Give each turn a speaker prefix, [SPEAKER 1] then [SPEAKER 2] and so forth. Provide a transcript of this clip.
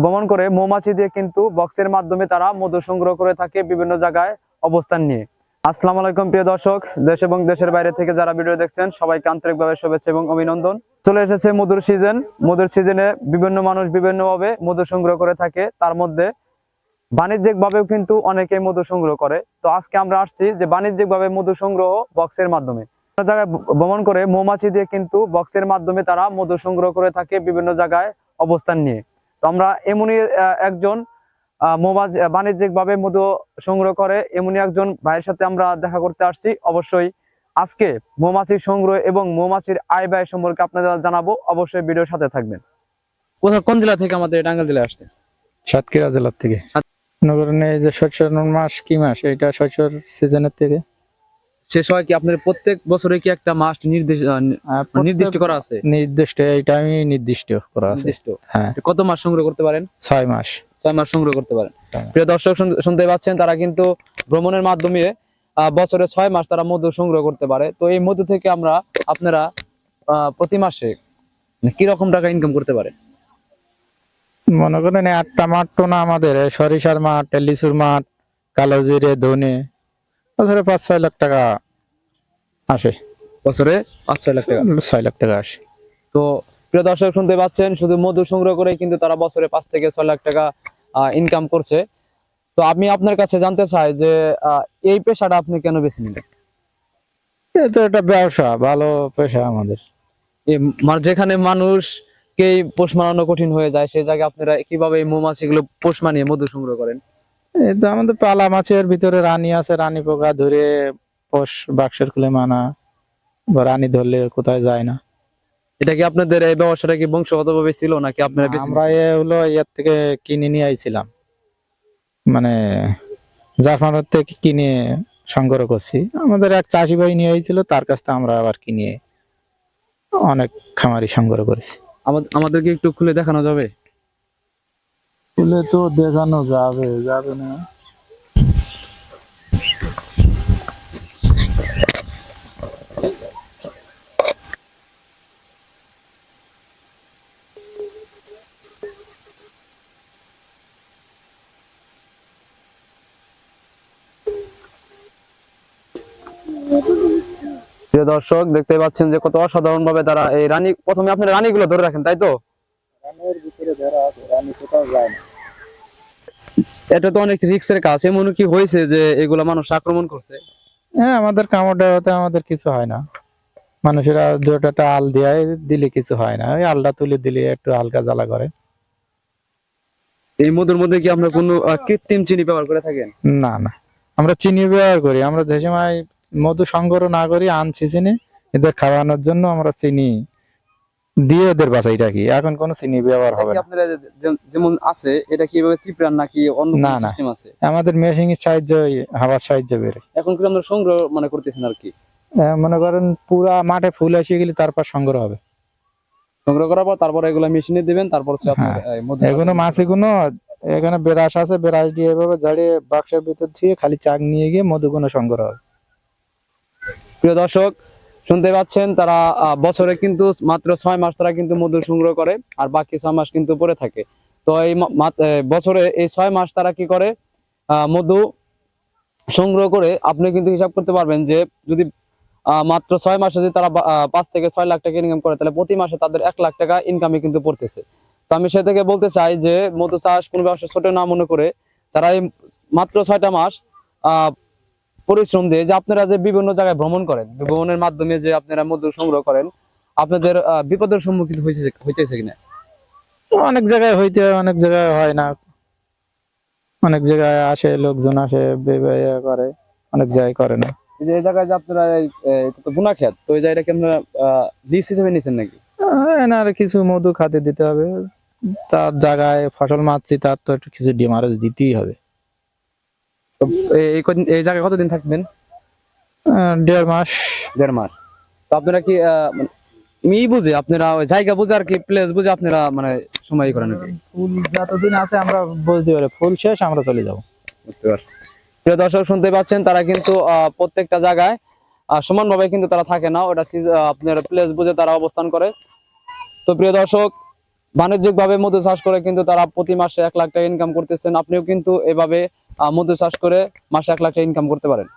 [SPEAKER 1] ভ্রমণ করে মৌমাছি দিয়ে কিন্তু বক্সের মাধ্যমে তারা মধু সংগ্রহ করে থাকে বিভিন্ন জায়গায় অবস্থান নিয়ে। আসসালামু আলাইকুম প্রিয় দর্শক, দেশ এবং দেশের বাইরে থেকে যারা ভিডিও দেখছেন সবাইকে আন্তরিকভাবে শুভেচ্ছা এবং অভিনন্দন। চলে এসেছে মধুর সিজন। মধুর সিজনে বিভিন্ন মানুষ বিভিন্নভাবে মধু সংগ্রহ করে থাকে, তার মধ্যে বাণিজ্যিক ভাবেও কিন্তু অনেকে মধু সংগ্রহ করে। তো আজকে আমরা আসছি যে বাণিজ্যিক ভাবে মধু সংগ্রহ বক্সের মাধ্যমে জায়গায় ভ্রমণ করে মৌমাছি দিয়ে কিন্তু বক্সের মাধ্যমে তারা মধু সংগ্রহ করে থাকে বিভিন্ন জায়গায় অবস্থান নিয়ে। তো আমরা এমনই একজন মৌমাছি বাণিজ্যিক ভাবে মধু সংগ্রহ করে এমনই একজন ভাইয়ের সাথে আমরা দেখা করতে আসছি। অবশ্যই আজকে মৌমাছির সংগ্রহ এবং মৌমাছির আয় ব্যয় সম্পর্কে আপনাদের জানাবো, অবশ্যই ভিডিওর সাথে থাকবেন। কোন জেলা থেকে আমাদের টাঙ্গাইল জেলায় আসছে?
[SPEAKER 2] সাতক্ষীরা জেলার থেকে। নগরনে এই যে শস্য মাস কি মাস, এটা শস্যর সিজনের থেকে
[SPEAKER 1] সে সময় কি আপনাদের প্রত্যেক বছরে কি একটা মাস নির্দিষ্ট করা আছে?
[SPEAKER 2] নির্দিষ্ট, এটা আমি নির্দিষ্ট করা আছে। হ্যাঁ,
[SPEAKER 1] কত মাস সংগ্রহ করতে পারেন?
[SPEAKER 2] 6 মাস।
[SPEAKER 1] 6 মাস সংগ্রহ করতে পারেন। প্রিয় দর্শক শুনতে পাচ্ছেন, তারা কিন্তু ভ্রমণের মাধ্যমে বছরে 6 মাস তারা মধু সংগ্রহ করতে পারে। তো এই মধু থেকে আপনারা প্রতি মাসে কি রকম টাকা ইনকাম করতে পারেন?
[SPEAKER 2] মনে করেন 8টা মাঠ তো না আমাদের, সরিষার মাঠ, লিচুর মাঠ, কালো জিরে, ধনে, বছরে 5-6 লাখ টাকা আসে।
[SPEAKER 1] বছরে 5-6 লাখ টাকা?
[SPEAKER 2] 6 লাখ টাকা আসে।
[SPEAKER 1] তো প্রিয় দর্শক শুনতে পাচ্ছেন, শুধু মধু সংগ্রহ করে কিন্তু তারা বছরে 5 থেকে 6 লাখ টাকা ইনকাম করছে। তো আমি আপনার কাছে জানতে চাই যে এই পেশাটা আপনি কেন বেছে নিলেন?
[SPEAKER 2] তো এটা ব্যবসা, ভালো পেশা আমাদের।
[SPEAKER 1] যেখানে মানুষকেই পোষ মানানো কঠিন হয়ে যায়, সেই জায়গায় আপনারা কিভাবে এই মৌমাছিগুলো পোষ মানিয়ে মধু সংগ্রহ করেন?
[SPEAKER 2] এই তো আমাদের পালা মাছের ভিতরে রানী আছে, রানী পোকা ধরে পোষ বাক্সের খুলে মানা, বা রানী ধরলে কোথায় যায় না।
[SPEAKER 1] এটা কি আপনাদের এই ব্যবসাটা কি বংশগতভাবে ছিল নাকি আপনারা
[SPEAKER 2] আমরা হলো এর থেকে কিনে নিয়ে আইছিলাম, মানে জাফানোর থেকে কিনে সংগ্রহ করছি। আমাদের এক চাষি ভাই নিয়ে আইছিল, তার কাছ থেকে আমরা আবার কিনে অনেক খামারি সংগ্রহ করেছি।
[SPEAKER 1] আমাদেরকে একটু খুলে দেখানো যাবে?
[SPEAKER 2] খুলে তো দেখানো যাবে, যাবে না?
[SPEAKER 1] প্রিয় দর্শক দেখতে পাচ্ছেন যে কত অসাধারণ ভাবে তারা এই রানী, প্রথমে আপনারা রানীগুলো ধরে রাখেন, তাই তো?
[SPEAKER 2] রানের ভিতরে ধরা আছে, রানী কোথাও যায় না।
[SPEAKER 1] এটা তো অনেক রিস্কের কাজ। এমন কি হয়েছে যে এগুলা মানুষ আক্রমণ করছে?
[SPEAKER 2] হ্যাঁ, আমাদের কামড়টা হতে আমাদের কিছু হয় না। মানুষেরা দুটা আল দিয়ে দিলে কিছু হয় না, ওই আলটা তুলে দিলে একটু হালকা জ্বালা করে।
[SPEAKER 1] এই মধুর মধ্যে কি আমরা কোনো কৃত্রিম চিনি ব্যবহার করে থাকেন?
[SPEAKER 2] না না, আমরা চিনি ব্যবহার করি। আমরা যে সময় মধু সংগ্রহ না করি, আনছি চিনি এদের খাওয়ানোর জন্য, আমরা চিনি দিয়ে ওদের বাছাই রাখি। এখন কোনো চিনি ব্যবহার হবে না।
[SPEAKER 1] আপনারা যেমন আছে, এটা কি এভাবে চিপড়ান নাকি অন্য
[SPEAKER 2] না
[SPEAKER 1] কোনো
[SPEAKER 2] না,
[SPEAKER 1] সিস্টেম আছে?
[SPEAKER 2] আমাদের মেশিনের সাহায্যে, হাওয়ার সাহায্যে বেরোয়।
[SPEAKER 1] এখন কি আমরা সংগ্রহ করতেছেন আর কি?
[SPEAKER 2] মনে করেন পুরা মাঠে ফুল এসে গেলে তারপর সংগ্রহ হবে।
[SPEAKER 1] সংগ্রহ করার পর তারপরে এগুলা মেশিনে দিবেন, তারপর হচ্ছে আপনার মধু।
[SPEAKER 2] এগুলো মাছিগুলো এখানে বেরাস আছে, বেরাস দিয়ে এভাবে ঝাড়িয়ে বাক্সের ভিতর দিয়ে খালি চাক নিয়ে গিয়ে মধুগুলো সংগ্রহ হবে।
[SPEAKER 1] প্রিয় দর্শক শুনতে পাচ্ছেন, তারা বছরে কিন্তু মাত্র 6 মাস তারা কিন্তু মধু সংগ্রহ করে, আর বাকি 6 মাস কিন্তু পড়ে থাকে। তো এই বছরে এই 6 মাস তারা কি করে মধু সংগ্রহ করে, আপনি কিন্তু হিসাব করতে পারবেন যে যদি মাত্র 6 মাসে যদি তারা 5 থেকে 6 লাখ টাকা ইনকাম করে, তাহলে প্রতি মাসে তাদের 1 লাখ টাকা ইনকামে কিন্তু পড়তেছে। তো আমি সে থেকে বলতে চাই যে মধু চাষ কোনো ব্যবসা ছোট না মনে করে, যারা এই মাত্র 6টা মাস পরিশ্রম দিয়ে যে আপনারা যে বিভিন্ন জায়গায় ভ্রমণ করেন, ভ্রমণের মাধ্যমে যে আপনারা মধু সংগ্রহ করেন, আপনাদের বিপদের সম্মুখীন হইতেছে কিনা?
[SPEAKER 2] অনেক জায়গায় হইতে হয়, অনেক জায়গায় হয় না। অনেক জায়গায় আসে, লোকজন আসে করে, অনেক জায়গায় করে না।
[SPEAKER 1] যে এই জায়গায় যে আপনারা এটা তো বুনা খেত, তো এই জায়গাটা কি আপনারা লিজ হিসেবে নিছেন নাকি?
[SPEAKER 2] আর কিছু মধু খাতে দিতে হবে। তার জায়গায় ফসল মারছি, তার তো একটু কিছু ডিমারেজ দিতেই হবে।
[SPEAKER 1] তো এই জায়গায় কতদিন থাকবেন?
[SPEAKER 2] 1.5 মাস।
[SPEAKER 1] 1.5 মাস। তো আপনারা কি বুঝে আপনারা ওই জায়গা বুঝে আর কি প্লেস বুঝে আপনারা মানে সময় করেন নাকি?
[SPEAKER 2] ফুল যতদিন আছে আমরা বুঝতে পারি, ফুল শেষ আমরা চলে যাবো।
[SPEAKER 1] বুঝতে পারছি। প্রিয় দর্শক শুনতে পাচ্ছেন, তারা কিন্তু প্রত্যেকটা জায়গায় সমানভাবে কিন্তু তারা থাকে না, ওটা আপনার প্লেস বুঝে তারা অবস্থান করে। তো প্রিয় দর্শক বাণিজ্যিক ভাবে মধু চাষ করে কিন্তু তারা প্রতি মাসে 1 লাখ টাকা ইনকাম করতেছেন। আপনিও কিন্তু এভাবে মধু চাষ করে মাসে 1 লাখ টাকা ইনকাম করতে পারেন।